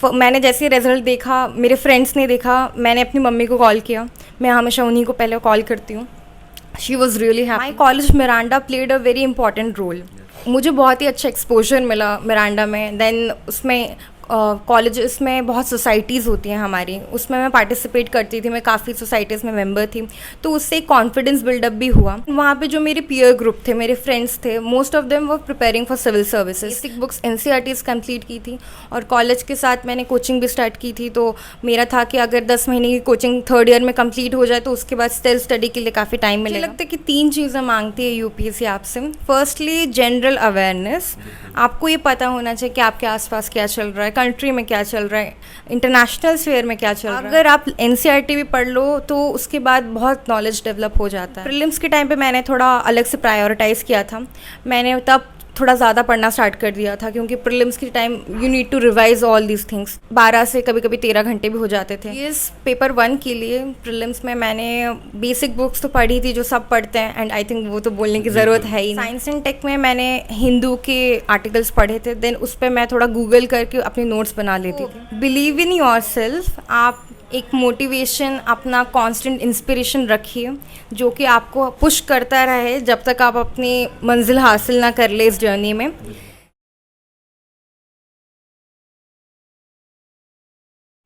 मैंने जैसे ही रिज़ल्ट देखा, मेरे फ्रेंड्स ने देखा, मैंने अपनी मम्मी को कॉल किया। मैं हमेशा उन्हीं को पहले कॉल करती हूँ। She was really happy. My college Miranda played a very important role. मुझे बहुत ही अच्छा एक्सपोजर मिला मिरांडा में। देन उसमें कॉलेजेस में बहुत सोसाइटीज़ होती हैं हमारी, उसमें मैं पार्टिसिपेट करती थी। मैं काफ़ी सोसाइटीज़ में मेंबर थी, तो उससे एक कॉन्फिडेंस बिल्डअप भी हुआ। वहाँ पे जो मेरे पीयर ग्रुप थे, मेरे फ्रेंड्स थे, most of them were preparing for civil services. Basic books NCERTs complete की थी और कॉलेज के साथ मैंने कोचिंग भी स्टार्ट की थी। तो मेरा था कि अगर 10 महीने की कोचिंग थर्ड ईयर में कंप्लीट हो जाए तो उसके बाद सेल्फ स्टडी के लिए काफ़ी टाइम मिलेगा। मुझे लगता है कि 3 चीज़ें मांगती है UPSC आपसे। फर्स्टली जनरल अवेयरनेस, आपको ये पता होना चाहिए कि आपके आसपास क्या चल रहा है, कंट्री में क्या चल रहा है, इंटरनेशनल स्फीयर में क्या चल रहा है। अगर आप NCERT भी पढ़ लो तो उसके बाद बहुत नॉलेज डेवलप हो जाता है। प्रीलिम्स के टाइम पे मैंने थोड़ा अलग से प्रायोरिटाइज़ किया था। मैंने तब थोड़ा ज़्यादा पढ़ना स्टार्ट कर दिया था, क्योंकि प्रीलिम्स के time you need to revise all these things. 12 से कभी कभी 13 घंटे भी हो जाते थे। इस पेपर 1 के लिए प्रीलिम्स में मैंने बेसिक बुक्स तो पढ़ी थी जो सब पढ़ते हैं, एंड आई थिंक वो तो बोलने की ज़रूरत है ही। साइंस एंड टेक में मैंने हिंदू के आर्टिकल्स पढ़े थे, देन उस पर मैं थोड़ा गूगल करके अपने नोट्स बना लेती थी। बिलीव इन योर सेल्फ, आप एक मोटिवेशन, अपना कांस्टेंट इंस्पिरेशन रखिए जो कि आपको पुश करता रहे जब तक आप अपनी मंजिल हासिल ना कर ले इस जर्नी में।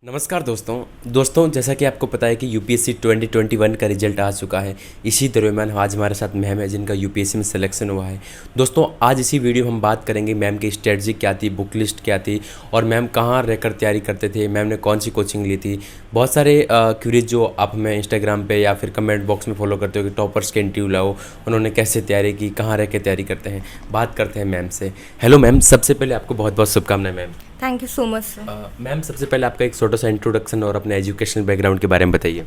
नमस्कार दोस्तों जैसा कि आपको पता है कि UPSC 2021 का रिजल्ट आ चुका है। इसी दरमियान आज हमारे साथ मैम है जिनका UPSC में सिलेक्शन हुआ है। दोस्तों आज इसी वीडियो हम बात करेंगे मैम की स्ट्रेटजी क्या थी, बुक लिस्ट क्या थी और मैम कहाँ रहकर तैयारी करते थे, मैम ने कौन सी कोचिंग ली थी। बहुत सारे क्यूरीज जो आप हमें इंस्टाग्राम पे या फिर कमेंट बॉक्स में फॉलो करते हो कि टॉपर्स के इंटरव्यू लाओ, उन्होंने कैसे तैयारी की, कहाँ रह के तैयारी करते हैं। बात करते हैं मैम से। हेलो मैम, सबसे पहले आपको बहुत बहुत शुभकामनाएं ma'am. Thank you so much sir. Ma'am सबसे पहले आपका एक छोटा सा इंट्रोडक्शन और अपने एजुकेशनल बैकग्राउंड के बारे में बताइए।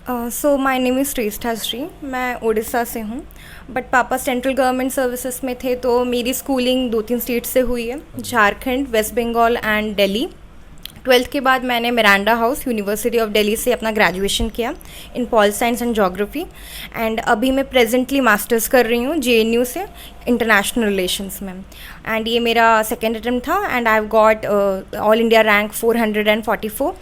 सो माय नेम इज़ श्रेष्ठा श्री। मैं उड़ीसा से हूँ, बट पापा सेंट्रल गवर्नमेंट सर्विसेज में थे, तो मेरी स्कूलिंग 2-3 स्टेट से हुई है, झारखंड, वेस्ट बंगाल एंड दिल्ली। 12th के बाद मैंने Miranda House University of Delhi से अपना ग्रेजुएशन किया in pol science and geography, and अभी मैं प्रेजेंटली मास्टर्स कर रही हूँ JNU से इंटरनेशनल रिलेशंस में। एंड ये मेरा सेकेंड अटेम्प्ट था, and I have got all India rank 444।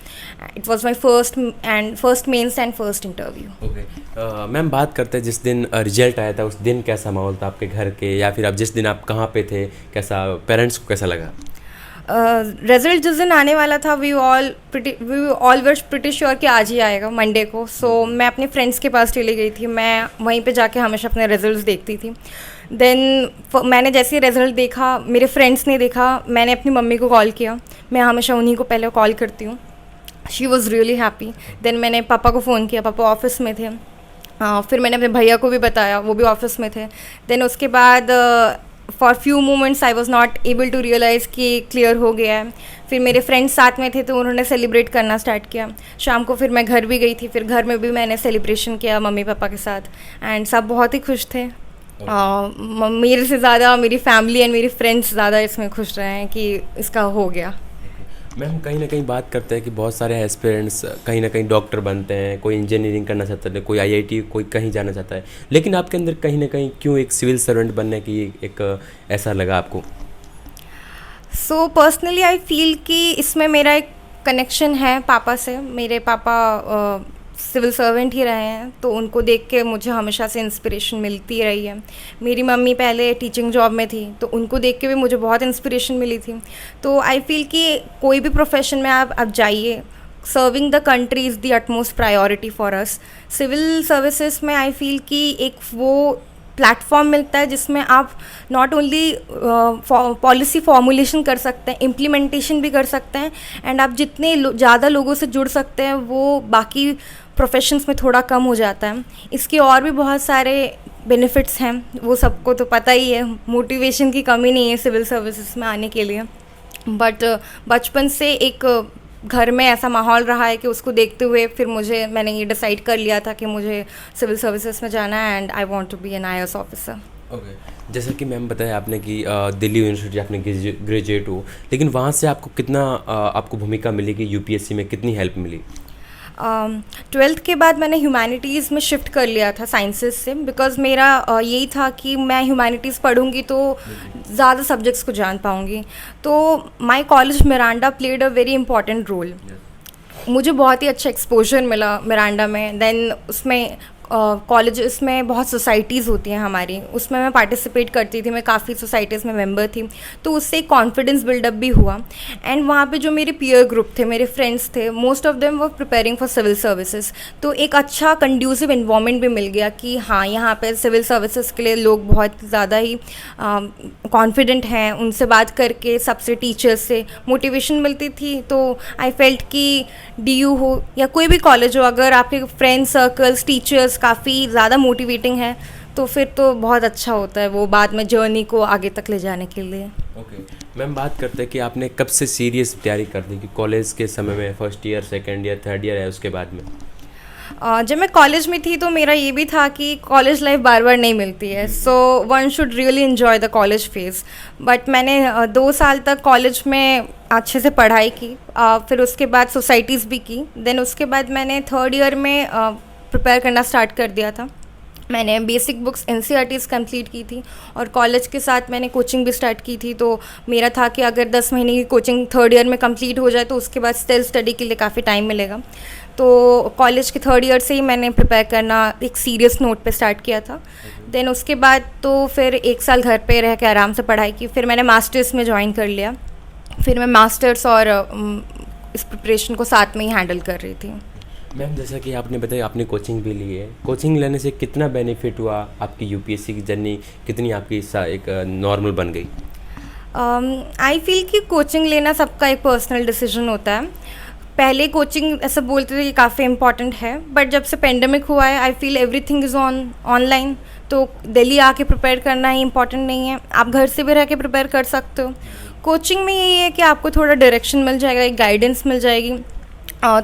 It was my first mains and first interview. Okay ma'am, बात करते हैं जिस दिन रिजल्ट आया था उस दिन कैसा माहौल था आपके घर के, या फिर आप जिस दिन आप कहाँ पे थे, कैसा पेरेंट्स को कैसा लगा? रिजल्ट जिस दिन आने वाला था we all were pretty sure कि आज ही आएगा मंडे को। सो मैं अपने फ्रेंड्स के पास चली गई थी, मैं वहीं पे जाके हमेशा अपने रिजल्ट्स देखती थी। देन मैंने जैसे ही रिजल्ट देखा, मेरे फ्रेंड्स ने देखा, मैंने अपनी मम्मी को कॉल किया। मैं हमेशा उन्हीं को पहले कॉल करती हूँ। She was really happy. Then मैंने पापा को फ़ोन किया, पापा ऑफिस में थे। फिर मैंने अपने भैया को भी बताया, वो भी ऑफिस में थे। देन उसके बाद for few moments I was not able to realise कि क्लियर हो गया है। फिर मेरे फ्रेंड्स साथ में थे तो उन्होंने सेलिब्रेट करना स्टार्ट किया। शाम को फिर मैं घर भी गई थी, फिर घर में भी मैंने सेलिब्रेशन किया मम्मी पापा के साथ, एंड सब बहुत ही खुश थे। मेरे से ज़्यादा मेरी फैमिली एंड मेरी फ्रेंड्स ज़्यादा इसमें खुश रहे हैं कि इसका हो गया। मैम कहीं ना कहीं बात करते हैं कि बहुत सारे एस्पिरेंट्स कहीं ना कहीं डॉक्टर बनते हैं, कोई इंजीनियरिंग करना चाहता है, कोई IIT, कोई कहीं जाना चाहता है, लेकिन आपके अंदर कहीं ना कहीं क्यों एक सिविल सर्वेंट बनने की एक ऐसा लगा आपको? सो पर्सनली आई फील कि इसमें मेरा एक कनेक्शन है पापा से। मेरे पापा सिविल सर्वेंट ही रहे हैं, तो उनको देख के मुझे हमेशा से इंस्पिरेशन मिलती रही है। मेरी मम्मी पहले टीचिंग जॉब में थी, तो उनको देख के भी मुझे बहुत इंस्पिरेशन मिली थी। तो आई फील कि कोई भी प्रोफेशन में आप जाइए, serving the country is the utmost priority for us. Civil services में आई फील कि एक वो प्लेटफॉर्म मिलता है जिसमें आप नॉट ओनली पॉलिसी फॉर्मुलेशन कर सकते हैं, इम्प्लीमेंटेशन भी कर सकते हैं, एंड आप जितने ज़्यादा लोगों से जुड़ सकते हैं वो बाकी प्रोफेशंस में थोड़ा कम हो जाता है। इसके और भी बहुत सारे बेनिफिट्स हैं, वो सबको तो पता ही है। मोटिवेशन की कमी नहीं है सिविल सर्विसेज में आने के लिए, बट बचपन से एक घर में ऐसा माहौल रहा है कि उसको देखते हुए फिर मैंने ये डिसाइड कर लिया था कि मुझे सिविल सर्विसेज में जाना है, and I want to be an IAS officer. Okay, जैसा कि मैम बताया आपने कि दिल्ली यूनिवर्सिटी आपने ग्रेजुएट हो, लेकिन वहाँ से आपको कितना आपको भूमिका मिली कि UPSC में कितनी हेल्प मिली? ट्वेल्थ के बाद मैंने ह्यूमैनिटीज़ में शिफ्ट कर लिया था साइंसेस से, बिकॉज़ मेरा यही था कि मैं ह्यूमैनिटीज़ पढ़ूंगी तो ज़्यादा सब्जेक्ट्स को जान पाऊंगी। तो my college Miranda played a very important role. मुझे बहुत ही अच्छा एक्सपोजर मिला मिरांडा में। देन उसमें कॉलेजेस में बहुत सोसाइटीज़ होती हैं हमारी, उसमें मैं पार्टिसिपेट करती थी, मैं काफ़ी सोसाइटीज़ में मेंबर थी, तो उससे एक कॉन्फिडेंस बिल्डअप भी हुआ। एंड वहाँ पे जो मेरे पीयर ग्रुप थे, मेरे फ्रेंड्स थे, most of them were preparing for civil services. तो एक अच्छा कंड्यूसिव इन्वायरमेंट भी मिल गया कि हाँ, यहाँ पे सिविल सर्विसेज के लिए लोग बहुत ज़्यादा ही कॉन्फिडेंट हैं। उनसे बात करके, सबसे टीचर्स से मोटिवेशन मिलती थी। तो आई फेल्ट कि DU हो या कोई भी कॉलेज हो, अगर आपके फ्रेंड्स सर्कल्स, टीचर्स काफ़ी ज़्यादा मोटिवेटिंग है तो फिर तो बहुत अच्छा होता है वो बाद में जर्नी को आगे तक ले जाने के लिए। ओके मैम, बात करते हैं कि आपने कब से सीरियस तैयारी कर दी कि कॉलेज के समय में first year, second year, third year है उसके बाद में? जब मैं कॉलेज में थी तो मेरा ये भी था कि कॉलेज लाइफ बार बार नहीं मिलती है, so one should really enjoy the college phase. But मैंने 2 साल तक कॉलेज में अच्छे से पढ़ाई की, फिर उसके बाद सोसाइटीज़ भी की। देन उसके बाद मैंने थर्ड ईयर में प्रिपेयर करना स्टार्ट कर दिया था। मैंने बेसिक बुक्स NCERTs कंप्लीट की थी और कॉलेज के साथ मैंने कोचिंग भी स्टार्ट की थी। तो मेरा था कि अगर 10 महीने की कोचिंग थर्ड ईयर में कंप्लीट हो जाए तो उसके बाद सेल्फ स्टडी के लिए काफ़ी टाइम मिलेगा। तो कॉलेज के थर्ड ईयर से ही मैंने प्रिपेयर करना एक सीरियस नोट पे स्टार्ट किया था। देन उसके बाद तो फिर 1 साल घर पे रह के आराम से पढ़ाई की। फिर मैंने मास्टर्स में ज्वाइन कर लिया। फिर मैं मास्टर्स और इस प्रिपरेशन को साथ में ही हैंडल कर रही थी। मैम जैसा कि आपने बताया आपने कोचिंग भी ली है, कोचिंग लेने से कितना बेनिफिट हुआ? आपकी UPSC की जर्नी कितनी आपकी एक नॉर्मल बन गई? आई फील कि कोचिंग लेना सबका एक पर्सनल डिसीजन होता है। पहले कोचिंग ऐसा बोलते थे कि काफ़ी इंपॉर्टेंट है, बट जब से पेंडेमिक हुआ है I feel everything is online. तो दिल्ली आके प्रिपेयर करना ही इंपॉर्टेंट नहीं है, आप घर से भी रह के प्रिपेयर कर सकते हो। कोचिंग में यही है कि आपको थोड़ा डायरेक्शन मिल जाएगा, एक गाइडेंस मिल जाएगी,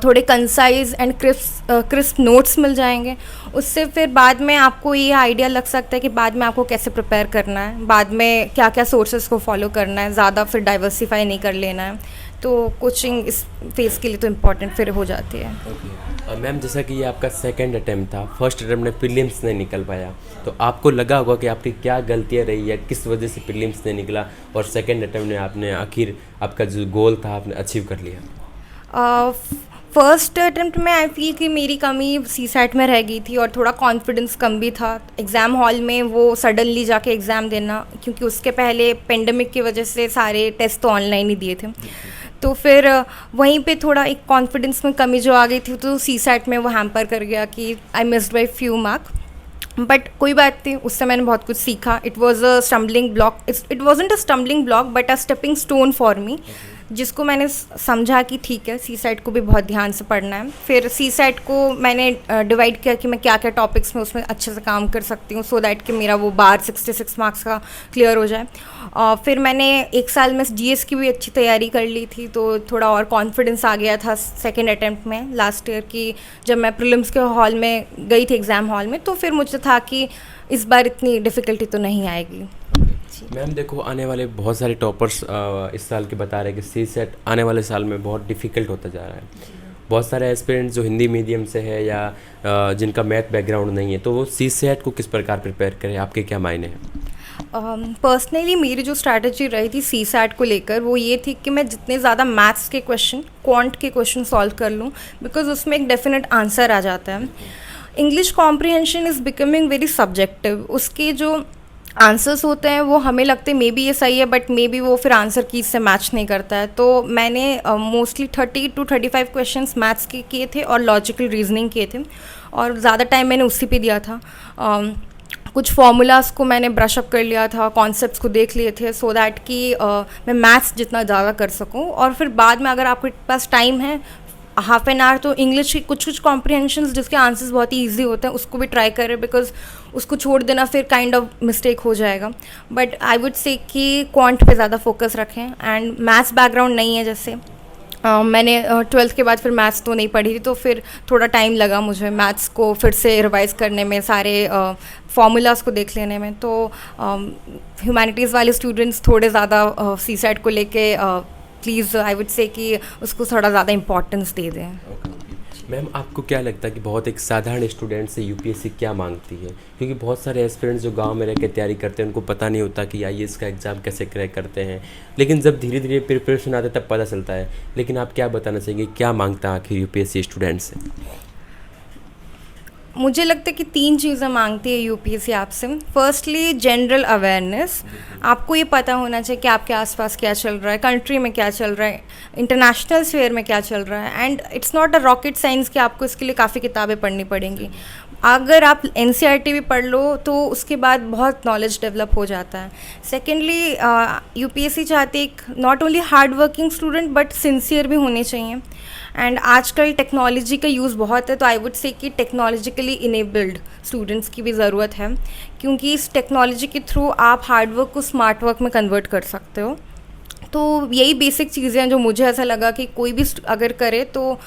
थोड़े कंसाइज एंड क्रिस्प नोट्स मिल जाएंगे। उससे फिर बाद में आपको ये आइडिया लग सकता है कि बाद में आपको कैसे प्रिपेयर करना है, बाद में क्या क्या सोर्सेज को फॉलो करना है, ज़्यादा फिर डाइवर्सिफाई नहीं कर लेना है। तो कोचिंग इस फेज़ के लिए तो इम्पॉर्टेंट फिर हो जाती है। और मैम जैसा कि ये आपका सेकंड अटेम्प्ट था, फर्स्ट अटेम्प्ट में प्रीलिम्स नहीं निकल पाया, तो आपको लगा होगा कि आपकी क्या गलतियाँ रही या किस वजह से प्रीलिम्स नहीं निकला और सेकंड अटेम्प्ट में आपने आखिर आपका जो गोल था आपने अचीव कर लिया? फर्स्ट अटेम्प्ट में आई फील कि मेरी कमी CSAT में रह गई थी और थोड़ा कॉन्फिडेंस कम भी था एग्ज़ाम हॉल में वो सडनली जाके एग्ज़ाम देना, क्योंकि उसके पहले पेंडेमिक की वजह से सारे टेस्ट तो ऑनलाइन ही दिए थे। तो फिर वहीं पे थोड़ा एक कॉन्फिडेंस में कमी जो आ गई थी, तो CSAT में वो हैम्पर कर गया कि I missed by few mark. But कोई बात नहीं, उससे मैंने बहुत कुछ सीखा। It was a stumbling block, it wasn't a stumbling block but a stepping stone for me, जिसको मैंने समझा कि ठीक है CSAT को भी बहुत ध्यान से पढ़ना है। फिर CSAT को मैंने डिवाइड किया कि मैं क्या क्या टॉपिक्स में उसमें अच्छे से काम कर सकती हूँ, सो दैट कि मेरा वो बार 66 मार्क्स का क्लियर हो जाए। फिर मैंने 1 साल में GS की भी अच्छी तैयारी कर ली थी, तो थोड़ा और कॉन्फिडेंस आ गया था सेकेंड अटैम्प्ट में लास्ट ईयर की जब मैं प्रीलिम्स के हॉल में गई थी एग्ज़ाम हॉल में, तो फिर मुझे था कि इस बार इतनी डिफ़िकल्टी तो नहीं आएगी। मैम देखो, आने वाले बहुत सारे टॉपर्स इस साल के बता रहे हैं कि CSAT आने वाले साल में बहुत डिफ़िकल्ट होता जा रहा है। बहुत सारे एस्पिरेंट्स जो हिंदी मीडियम से है या जिनका मैथ बैकग्राउंड नहीं है, तो वो CSAT को किस प्रकार प्रिपेयर करें, आपके क्या मायने हैं? पर्सनली मेरी जो स्ट्रैटेजी रही थी CSAT को लेकर वो ये थी कि मैं जितने ज़्यादा मैथ्स के क्वेश्चन, क्वांट के क्वेश्चन सॉल्व कर लूँ, बिकॉज उसमें एक डेफिनेट आंसर आ जाता है। English comprehension is becoming very subjective. उसके जो आंसर्स होते हैं वो हमें लगते हैं मे बी ये सही है, बट मे बी वो फिर आंसर की से मैच नहीं करता है। तो मैंने मोस्टली 30 to 35 क्वेश्चंस मैथ्स के किए थे और लॉजिकल रीजनिंग किए थे, और ज़्यादा टाइम मैंने उसी पे दिया था। कुछ फार्मूलाज को मैंने ब्रश अप कर लिया था, कॉन्सेप्ट्स को देख लिए थे, सो दैट कि मैं मैथ्स जितना ज़्यादा कर सकूं। और फिर बाद में अगर आपके पास टाइम है हाफ एन आवर, तो इंग्लिश की कुछ कॉम्प्रिहेंशंस जिसके आंसर्स बहुत ही ईजी होते हैं उसको भी ट्राई करें, बिकॉज उसको छोड़ देना फिर काइंड ऑफ मिस्टेक हो जाएगा। बट आई वुड से कि क्वांट पे ज़्यादा फोकस रखें। एंड मैथ्स बैकग्राउंड नहीं है, जैसे मैंने 12th के बाद फिर मैथ्स तो नहीं पढ़ी थी, तो फिर थोड़ा टाइम लगा मुझे मैथ्स को फिर से रिवाइज करने में, सारे फार्मूलाज को देख लेने में। तो ह्यूमैनिटीज़ वाले स्टूडेंट्स थोड़े ज़्यादा CSAT को लेके प्लीज़ आई वुड से कि उसको थोड़ा ज़्यादा इम्पोर्टेंस दे दें। मैम आपको क्या लगता है कि बहुत एक साधारण स्टूडेंट से यूपीएससी क्या मांगती है? क्योंकि बहुत सारे एस्पिरेंट्स जो गांव में रह के तैयारी करते हैं उनको पता नहीं होता कि आईएएस का एग्ज़ाम कैसे क्रैक करते हैं, लेकिन जब धीरे धीरे प्रिपरेशन आते तब पता चलता है। लेकिन आप क्या बताना चाहेंगे, क्या मांगता है आखिर यूपीएससी स्टूडेंट से? मुझे लगता है कि 3 चीज़ें मांगती है यूपीएससी आपसे। फर्स्टली जनरल अवेयरनेस, आपको ये पता होना चाहिए कि आपके आसपास क्या चल रहा है, कंट्री में क्या चल रहा है, इंटरनेशनल स्फेयर में क्या चल रहा है। And it's not a rocket science कि आपको इसके लिए काफ़ी किताबें पढ़नी पड़ेंगी। अगर आप एनसीईआरटी भी पढ़ लो तो उसके बाद बहुत नॉलेज डेवलप हो जाता है। सेकेंडली यूपीएससी चाहती है not only hard working student but sincere भी होने चाहिए। एंड आजकल टेक्नोलॉजी का यूज़ बहुत है, तो आई वुड से कि टेक्नोलॉजिकली इनेबल्ड स्टूडेंट्स की भी ज़रूरत है, क्योंकि इस टेक्नोलॉजी के थ्रू आप हार्ड वर्क को स्मार्ट वर्क में कन्वर्ट कर सकते हो। तो यही बेसिक चीज़ें हैं जो मुझे ऐसा लगा कि कोई भी अगर करे तो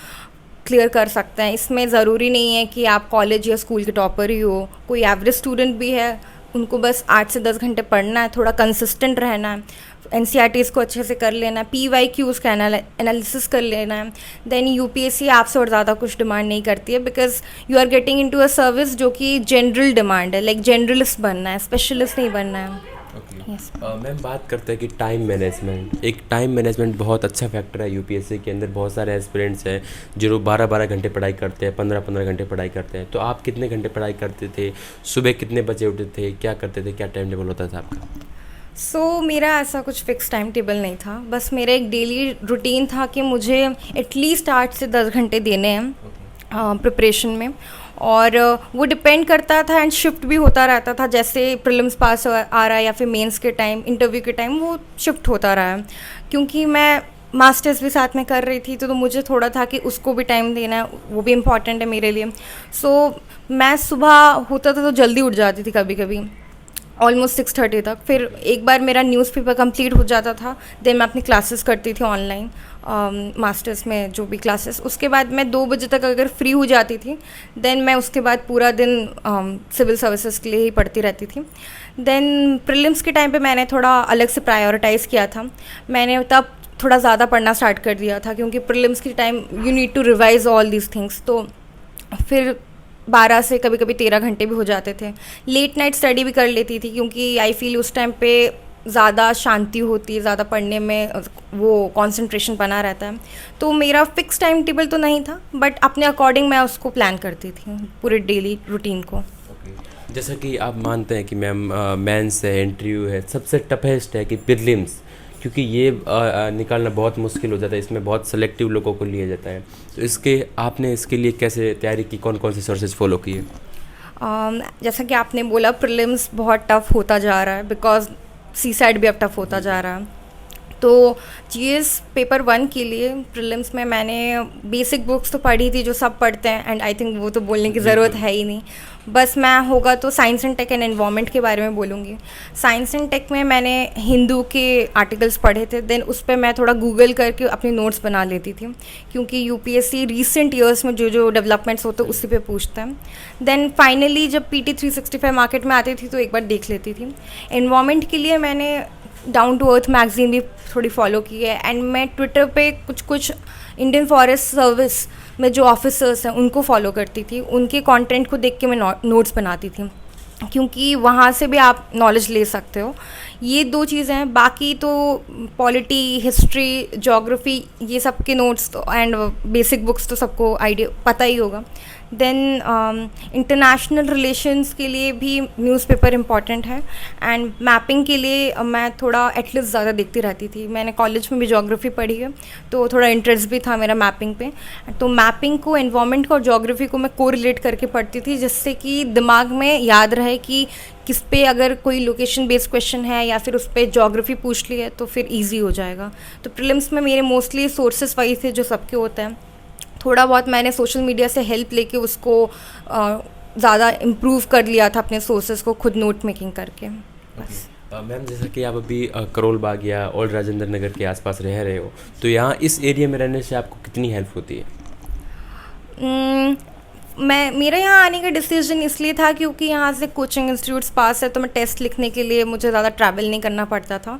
क्लियर कर सकते हैं। इसमें ज़रूरी नहीं है कि आप कॉलेज या स्कूल के टॉपर ही हो, कोई एवरेज स्टूडेंट भी है, उनको बस 8 से 10 घंटे पढ़ना है, थोड़ा कंसिस्टेंट रहना है, एनसीईआरटीज़ को अच्छे से कर लेना है, पीवाईक्यूज़ का एनालिसिस कर लेना है। देन यूपीएससी आपसे और ज़्यादा कुछ डिमांड नहीं करती है, because you are getting into a service जो कि जनरल डिमांड है, लाइक जनरलिस्ट बनना है, स्पेशलिस्ट नहीं बनना है। Yes. मैम बात करते हैं कि टाइम मैनेजमेंट, एक टाइम मैनेजमेंट बहुत अच्छा फैक्टर है यूपीएससी के अंदर। बहुत सारे एस्पिरेंट्स हैं जो 12-12 घंटे पढ़ाई करते हैं, 15-15 घंटे पढ़ाई करते हैं। तो आप कितने घंटे पढ़ाई करते थे? सुबह कितने बजे उठते थे? क्या करते थे? क्या टाइम टेबल होता था आपका? मेरा ऐसा कुछ फिक्स टाइम टेबल नहीं था, बस मेरा एक डेली रूटीन था कि मुझे एटलीस्ट 8 से 10 घंटे देने हैं प्रिपरेशन में। और वो डिपेंड करता था एंड शिफ्ट भी होता रहता था, जैसे प्रीलिम्स पास आ रहा है या फिर मेंस के टाइम, इंटरव्यू के टाइम वो शिफ्ट होता रहा है। क्योंकि मैं मास्टर्स भी साथ में कर रही थी तो मुझे थोड़ा था कि उसको भी टाइम देना है, वो भी इम्पॉर्टेंट है मेरे लिए। मैं सुबह होता था तो जल्दी उठ जाती थी, कभी कभी ऑलमोस्ट 6:30 तक। फिर एक बार मेरा न्यूज़पेपर कंप्लीट हो जाता था, देन मैं अपनी क्लासेस करती थी ऑनलाइन, मास्टर्स में जो भी क्लासेस। उसके बाद मैं 2 बजे तक अगर फ्री हो जाती थी, देन मैं उसके बाद पूरा दिन सिविल सर्विसेज के लिए ही पढ़ती रहती थी। देन प्रीलिम्स के टाइम पे मैंने थोड़ा अलग से प्रायोरिटाइज़ किया था। मैंने तब थोड़ा ज़्यादा पढ़ना स्टार्ट कर दिया था, क्योंकि प्रीलिम्स के time you need to revise all these things. तो फिर 12 से कभी कभी 13 घंटे भी हो जाते थे। लेट नाइट स्टडी भी कर लेती थी, क्योंकि आई फील उस टाइम पे ज़्यादा शांति होती है, ज़्यादा पढ़ने में वो कंसंट्रेशन बना रहता है। तो मेरा फिक्स टाइम टेबल तो नहीं था, बट अपने अकॉर्डिंग मैं उसको प्लान करती थी, पूरे डेली रूटीन को। जैसा कि आप मानते हैं कि मैम मेंस है, इंटरव्यू है, सबसे टफेस्ट है कि प्रीलिम्स, क्योंकि ये निकालना बहुत मुश्किल हो जाता है, इसमें बहुत सेलेक्टिव लोगों को लिया जाता है। तो आपने इसके लिए कैसे तैयारी की, कौन कौन से सोर्सेज फॉलो किए? जैसा कि आपने बोला, प्रीलिम्स बहुत टफ होता जा रहा है, बिकॉज सीसैट भी अब टफ होता जा रहा है। तो जीएस पेपर 1 के लिए प्रीलिम्स में मैंने बेसिक बुक्स तो पढ़ी थी जो सब पढ़ते हैं, एंड आई थिंक वो तो बोलने की ज़रूरत है ही नहीं। बस मैं होगा तो science and tech and environment के बारे में बोलूँगी। साइंस एंड टेक में मैंने हिंदू के आर्टिकल्स पढ़े थे, देन उस पर मैं थोड़ा गूगल करके अपने नोट्स बना लेती थी, क्योंकि यूपीएससी रिसेंट ईयर्स में जो जो डेवलपमेंट्स होते हैं उसी पे पूछता है। देन फाइनली जब PT 365 मार्केट में आती थी तो एक बार देख लेती थी। एनवायरनमेंट के लिए मैंने डाउन टू अर्थ मैगजीन भी थोड़ी फॉलो की है, एंड मैं ट्विटर पे कुछ इंडियन फॉरेस्ट सर्विस में जो ऑफिसर्स हैं उनको फॉलो करती थी। उनके कंटेंट को देख के मैं नोट्स बनाती थी, क्योंकि वहाँ से भी आप नॉलेज ले सकते हो। ये 2 चीज़ें हैं, बाकी तो पॉलिटी, हिस्ट्री, ज्योग्राफी, ये सब के नोट्स तो एंड बेसिक बुक्स तो सबको आइडिया पता ही होगा। देन इंटरनेशनल रिलेशंस के लिए भी न्यूज़पेपर इम्पॉर्टेंट है, एंड मैपिंग के लिए मैं थोड़ा एटलीस्ट ज़्यादा देखती रहती थी। मैंने कॉलेज में भी ज्योग्राफी पढ़ी है, तो थोड़ा इंटरेस्ट भी था मेरा मैपिंग पे। तो मैपिंग को, एनवायरनमेंट को और ज्योग्राफी को मैं कोरिलेट करके पढ़ती थी, जिससे कि दिमाग में याद रहे कि किस पे अगर कोई लोकेशन बेस्ड क्वेश्चन है या फिर उस पर ज्योग्राफी पूछ ली है तो फिर ईजी हो जाएगा। तो प्रीलिम्स में मेरे मोस्टली सोर्सेस वही थे जो सबके होते हैं। थोड़ा बहुत मैंने सोशल मीडिया से हेल्प लेके उसको ज़्यादा इम्प्रूव कर लिया था, अपने सोर्सेस को खुद नोट मेकिंग करके। बस मैम, जैसा कि आप अभी करोल बाग या ओल्ड राजेंद्र नगर के आसपास रह रहे हो, तो यहाँ इस एरिया में रहने से आपको कितनी हेल्प होती है? मेरा यहाँ आने का डिसीजन इसलिए था क्योंकि यहाँ से कोचिंग इंस्टीट्यूट्स पास है, तो मैं टेस्ट लिखने के लिए मुझे ज़्यादा ट्रैवल नहीं करना पड़ता था,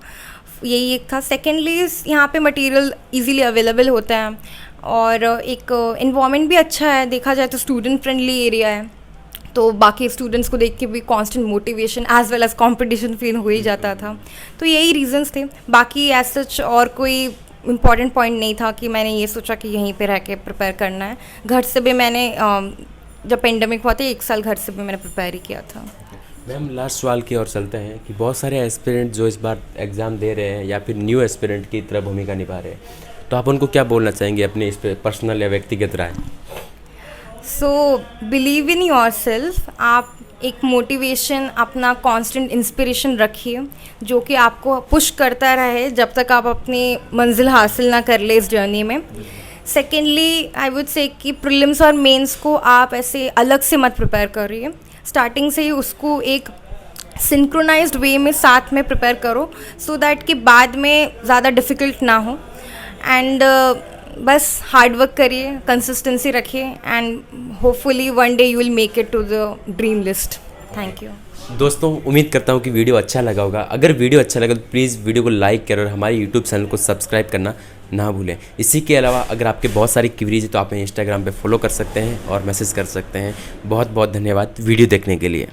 यही एक था। सेकेंडली यहाँ पे मटेरियल इजीली अवेलेबल होता है, और एक इन्वायरमेंट भी अच्छा है, देखा जाए तो स्टूडेंट फ्रेंडली एरिया है, तो बाकी स्टूडेंट्स को देख के भी constant motivation as well as competition feel हो ही जाता था। तो यही रीजंस थे, बाकी एज सच और कोई इम्पॉर्टेंट पॉइंट नहीं था कि मैंने ये सोचा कि यहीं पे रह के प्रिपेयर करना है। घर से भी मैंने जब पेंडेमिक हुआ था 1 साल घर से भी मैंने प्रिपेयर ही किया था। मैम लास्ट सवाल की ओर चलते हैं कि बहुत सारे एस्पिरेंट जो इस बार एग्ज़ाम दे रहे हैं या फिर न्यू एस्पिरेंट की तरह भूमिका निभा रहे हैं, तो आप उनको क्या बोलना चाहेंगे अपने इस पे पर्सनल या व्यक्तिगत राय? So believe in yourself, आप एक मोटिवेशन, अपना कांस्टेंट इंस्पिरेशन रखिए जो कि आपको पुश करता रहे जब तक आप अपनी मंजिल हासिल ना कर ले इस जर्नी में। सेकेंडली आई वुड से कि प्रीलिम्स और मेंस को आप ऐसे अलग से मत प्रिपेयर करिए, स्टार्टिंग से ही उसको एक सिंक्रोनाइज्ड वे में साथ में प्रिपेयर करो सो दैट कि बाद में ज़्यादा डिफ़िकल्ट ना हो। एंड बस हार्ड वर्क करिए, कंसिस्टेंसी रखिए and hopefully one day you will make it to the dream list. Thank you. दोस्तों उम्मीद करता हूँ कि वीडियो अच्छा लगा होगा। अगर वीडियो अच्छा लगा तो प्लीज़ वीडियो को लाइक करें और हमारे यूट्यूब चैनल को सब्सक्राइब करना ना भूलें। इसी के अलावा अगर आपके बहुत सारी क्वेरीज है तो आप इंस्टाग्राम पे फॉलो कर सकते हैं और मैसेज कर सकते हैं। बहुत बहुत धन्यवाद वीडियो देखने के लिए।